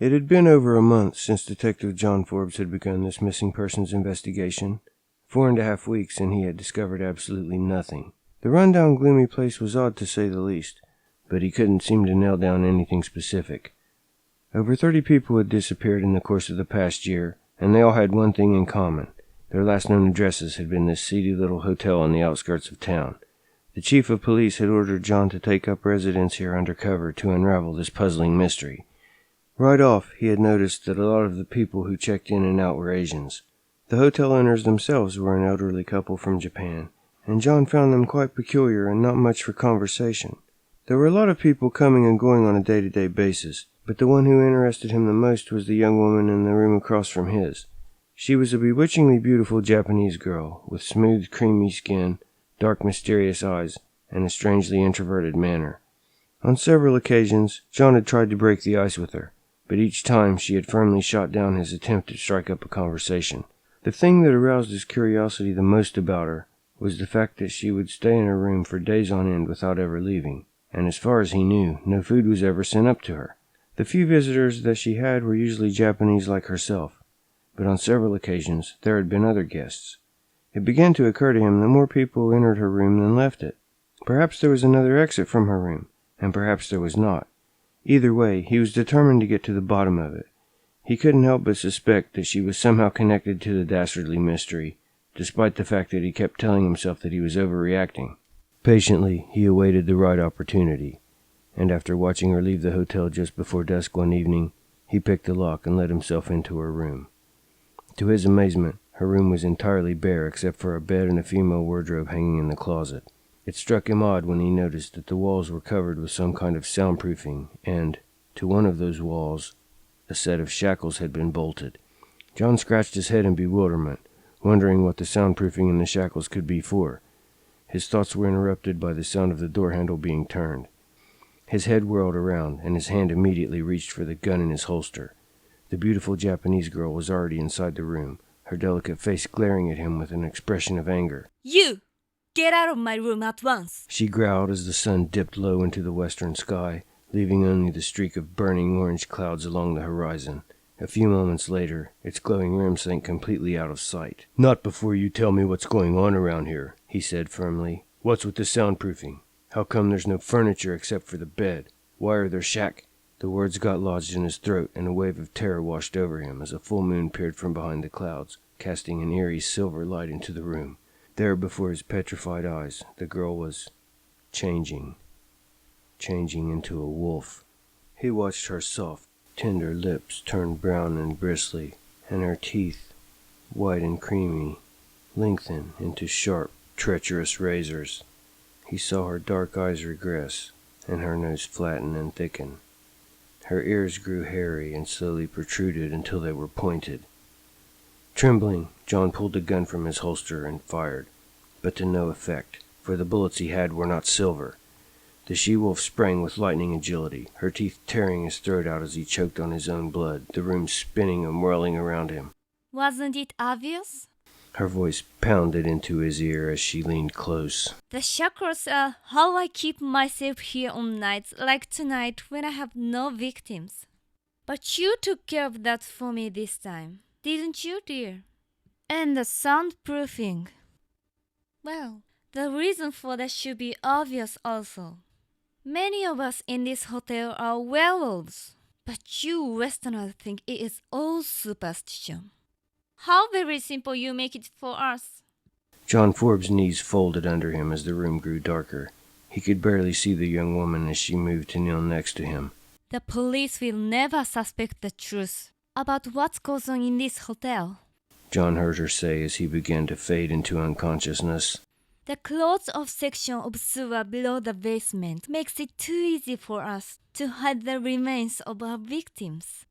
It had been over a month since Detective John Forbes had begun this missing persons investigation. 4.5 weeks, and he had discovered absolutely nothing. The rundown, gloomy place was odd to say the least, but he couldn't seem to nail down anything specific. Over 30 people had disappeared in the course of the past year, and they all had one thing in common. Their last known addresses had been this seedy little hotel on the outskirts of town. The chief of police had ordered John to take up residence here undercover to unravel this puzzling mystery. Right off, he had noticed that a lot of the people who checked in and out were Asians. The hotel owners themselves were an elderly couple from Japan, and John found them quite peculiar and not much for conversation. There were a lot of people coming and going on a day-to-day basis, but the one who interested him the most was the young woman in the room across from his. She was a bewitchingly beautiful Japanese girl, with smooth, creamy skin, dark, mysterious eyes, and a strangely introverted manner. On several occasions, John had tried to break the ice with her, but each time she had firmly shot down his attempt to strike up a conversation. The thing that aroused his curiosity the most about her was the fact that she would stay in her room for days on end without ever leaving, and as far as he knew, no food was ever sent up to her. The few visitors that she had were usually Japanese like herself, but on several occasions there had been other guests. It began to occur to him that more people entered her room than left it. Perhaps there was another exit from her room, and perhaps there was not. Either way, he was determined to get to the bottom of it. He couldn't help but suspect that she was somehow connected to the dastardly mystery, despite the fact that he kept telling himself that he was overreacting. Patiently, he awaited the right opportunity, and after watching her leave the hotel just before dusk one evening, he picked the lock and let himself into her room. To his amazement, her room was entirely bare except for a bed and a female wardrobe hanging in the closet. It struck him odd when he noticed that the walls were covered with some kind of soundproofing, and, to one of those walls, a set of shackles had been bolted. John scratched his head in bewilderment, wondering what the soundproofing in the shackles could be for. His thoughts were interrupted by the sound of the door handle being turned. His head whirled around, and his hand immediately reached for the gun in his holster. The beautiful Japanese girl was already inside the room, her delicate face glaring at him with an expression of anger. You! Get out of my room at once! She growled as the sun dipped low into the western sky, leaving only the streak of burning orange clouds along the horizon. A few moments later, its glowing rim sank completely out of sight. "Not before you tell me what's going on around here," he said firmly. "What's with the soundproofing? How come there's no furniture except for the bed? Why are there The words got lodged in his throat, and a wave of terror washed over him as a full moon peered from behind the clouds, casting an eerie silver light into the room. There before his petrified eyes, the girl was changing into a wolf. He watched her soft, tender lips turn brown and bristly, and her teeth, white and creamy, lengthen into sharp, treacherous razors. He saw her dark eyes regress, and her nose flatten and thicken. Her ears grew hairy and slowly protruded until they were pointed. Trembling, John pulled the gun from his holster and fired, but to no effect, for the bullets he had were not silver. The she-wolf sprang with lightning agility, her teeth tearing his throat out as he choked on his own blood, the room spinning and whirling around him. Wasn't it obvious? Her voice pounded into his ear as she leaned close. The shackles are how I keep myself here on nights like tonight when I have no victims. But you took care of that for me this time, didn't you, dear? And the soundproofing. Well, the reason for that should be obvious also. Many of us in this hotel are werewolves, but you Westerners think it is all superstition. How very simple you make it for us. John Forbes' knees folded under him as the room grew darker. He could barely see the young woman as she moved to kneel next to him. The police will never suspect the truth about what goes on in this hotel, John heard her say as he began to fade into unconsciousness. The closed-off section of sewer below the basement makes it too easy for us to hide the remains of our victims.